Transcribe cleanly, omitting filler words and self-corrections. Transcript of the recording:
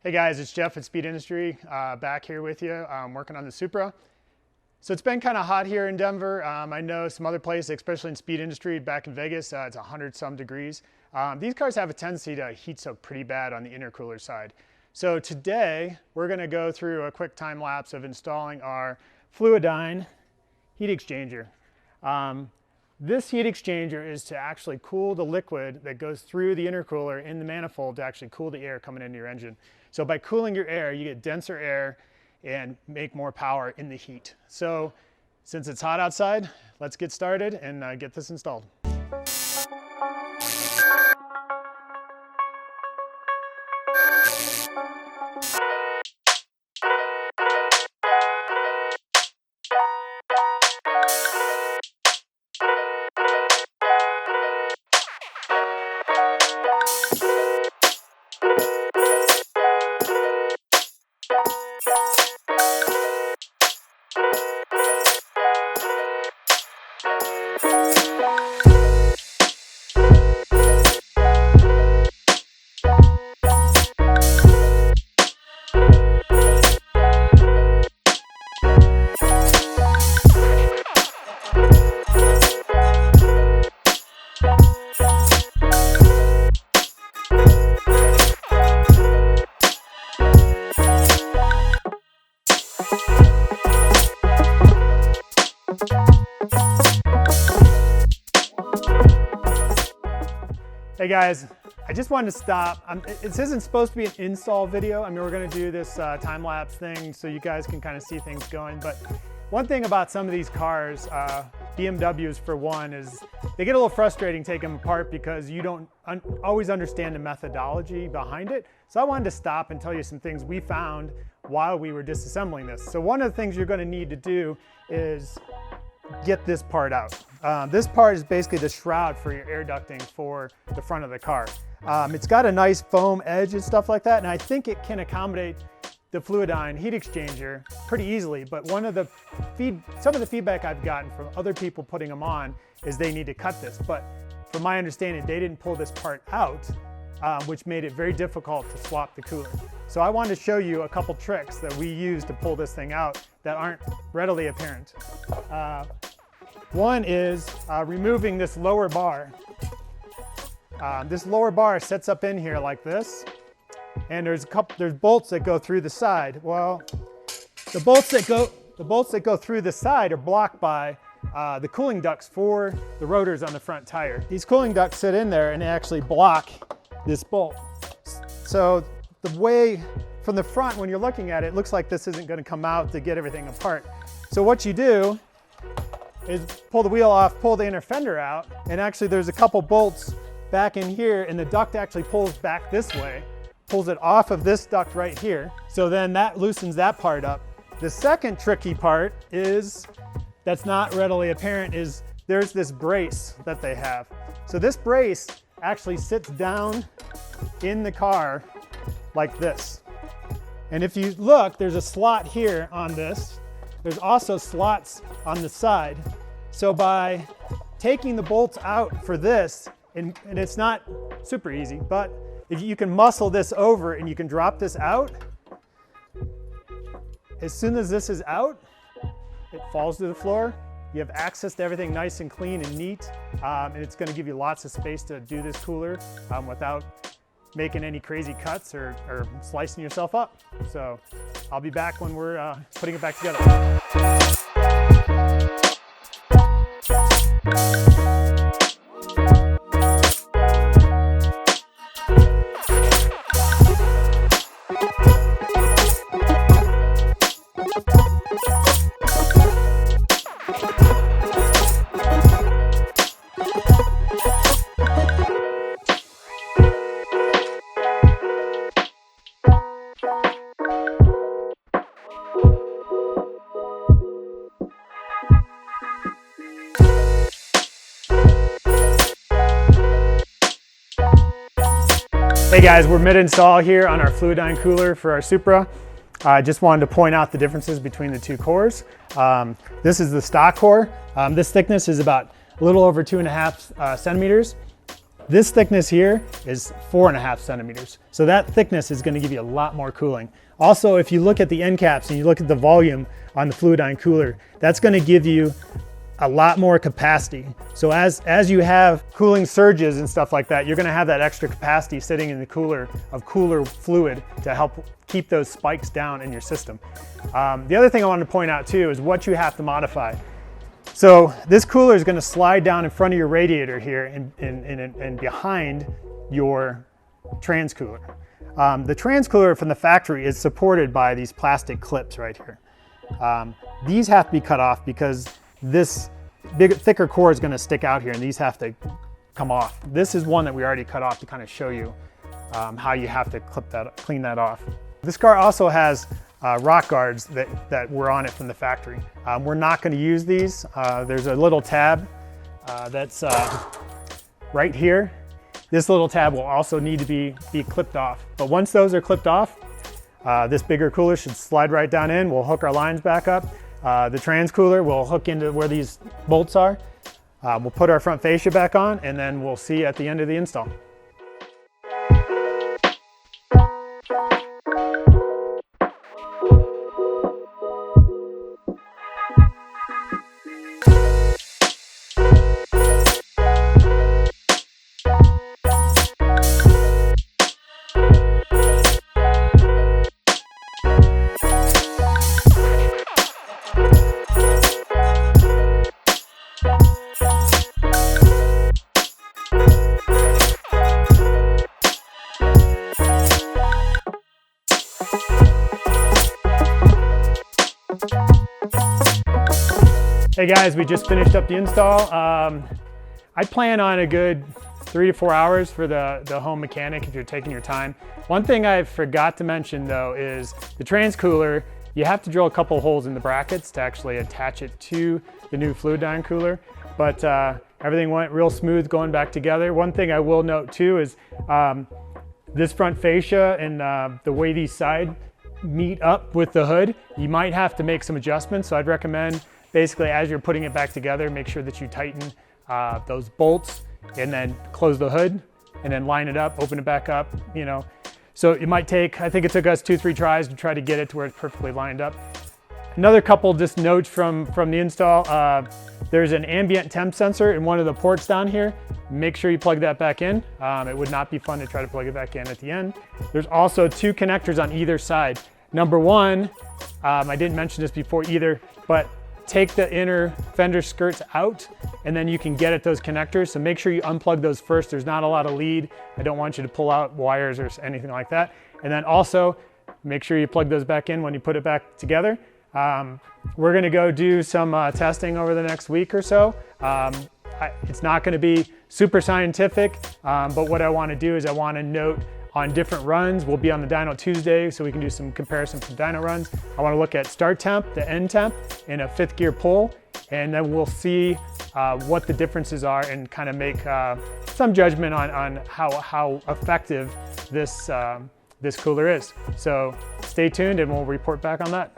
Hey guys, it's Jeff at Speed Industry, back here with you, working on the Supra. So it's been kind of hot here in Denver. I know some other places, especially in Speed Industry, back in Vegas, it's 100 some degrees. These cars have a tendency to heat soak pretty bad on the intercooler side. So today, we're gonna go through a quick time lapse of installing our Fluidyne heat exchanger. This heat exchanger is to actually cool the liquid that goes through the intercooler in the manifold to actually cool the air coming into your engine. So by cooling your air, you get denser air and make more power in the heat. So since it's hot outside, let's get started and get this installed. Hey guys, I just wanted to stop. This isn't supposed to be an install video. I mean, we're gonna do this time-lapse thing so you guys can kind of see things going. But one thing about some of these cars, BMWs for one, is they get a little frustrating taking them apart because you don't always understand the methodology behind it. So I wanted to stop and tell you some things we found while we were disassembling this. So one of the things you're gonna need to do is get this part out. This part is basically the shroud for your air ducting for the front of the car. It's got a nice foam edge and stuff like that, and I think it can accommodate the Fluidyne heat exchanger pretty easily, but some of the feedback I've gotten from other people putting them on is they need to cut this, but from my understanding, they didn't pull this part out, which made it very difficult to swap the cooler. So I wanted to show you a couple tricks that we use to pull this thing out that aren't readily apparent. One is removing this lower bar. This lower bar sets up in here like this, and there's bolts that go through the side. Well, the bolts that go through the side are blocked by the cooling ducts for the rotors on the front tire. These cooling ducts sit in there and they actually block this bolt. So the way from the front, when you're looking at it, it looks like this isn't going to come out to get everything apart. So what you do is pull the wheel off, pull the inner fender out, and actually there's a couple bolts back in here, and the duct actually pulls back this way, pulls it off of this duct right here. So then that loosens that part up. The second tricky part is, that's not readily apparent, is there's this brace that they have. So this brace actually sits down in the car like this. And if you look, there's a slot here on this. There's also slots on the side. So by taking the bolts out for this, and it's not super easy, but if you can muscle this over and you can drop this out, as soon as this is out, it falls to the floor. You have access to everything nice and clean and neat, and it's gonna give you lots of space to do this cooler without making any crazy cuts or slicing yourself up. So I'll be back when we're putting it back together. Hey guys, we're mid-install here on our Fluidyne cooler for our Supra. I just wanted to point out the differences between the two cores. This is the stock core. This thickness is about a little over 2.5 centimeters. This thickness here is 4.5 centimeters. So that thickness is going to give you a lot more cooling. Also, if you look at the end caps and you look at the volume on the Fluidyne cooler, that's going to give you a lot more capacity. So as you have cooling surges and stuff like that, you're going to have that extra capacity sitting in the cooler of cooler fluid to help keep those spikes down in your system. The other thing I wanted to point out too is what you have to modify. So this cooler is going to slide down in front of your radiator here and behind your transcooler. The transcooler from the factory is supported by these plastic clips right here. These have to be cut off because this thicker core is going to stick out here and these have to come off. This is one that we already cut off to kind of show you how you have to clean that off. This car also has rock guards that were on it from the factory. We're not going to use these. There's a little tab that's right here. This little tab will also need to be clipped off. But once those are clipped off, this bigger cooler should slide right down in. We'll hook our lines back up. The transcooler will hook into where these bolts are. We'll put our front fascia back on and then we'll see you at the end of the install. Hey guys, we just finished up the install. I plan on a good 3 to 4 hours for the home mechanic if you're taking your time. One thing I forgot to mention though is the transcooler, you have to drill a couple holes in the brackets to actually attach it to the new Fluidyne cooler, but everything went real smooth going back together. One thing I will note too is this front fascia and the way these side meet up with the hood, you might have to make some adjustments. So I'd recommend basically as you're putting it back together, make sure that you tighten those bolts and then close the hood and then line it up, open it back up, you know. So it might take, I think it took us 2-3 tries to try to get it to where it's perfectly lined up. Another couple just notes from the install. There's an ambient temp sensor in one of the ports down here. Make sure you plug that back in. It would not be fun to try to plug it back in at the end. There's also 2 connectors on either side. Number one, I didn't mention this before either, but take the inner fender skirts out and then you can get at those connectors. So make sure you unplug those first. There's not a lot of lead. I don't want you to pull out wires or anything like that. And then also make sure you plug those back in when you put it back together. We're gonna go do some testing over the next week or so. It's not gonna be super scientific, but what I wanna do is I wanna note on different runs. We'll be on the dyno Tuesday, so we can do some comparison from dyno runs. I wanna look at start temp, the end temp, and a 5th gear pull, and then we'll see what the differences are and kind of make some judgment on how effective this cooler is. So stay tuned and we'll report back on that.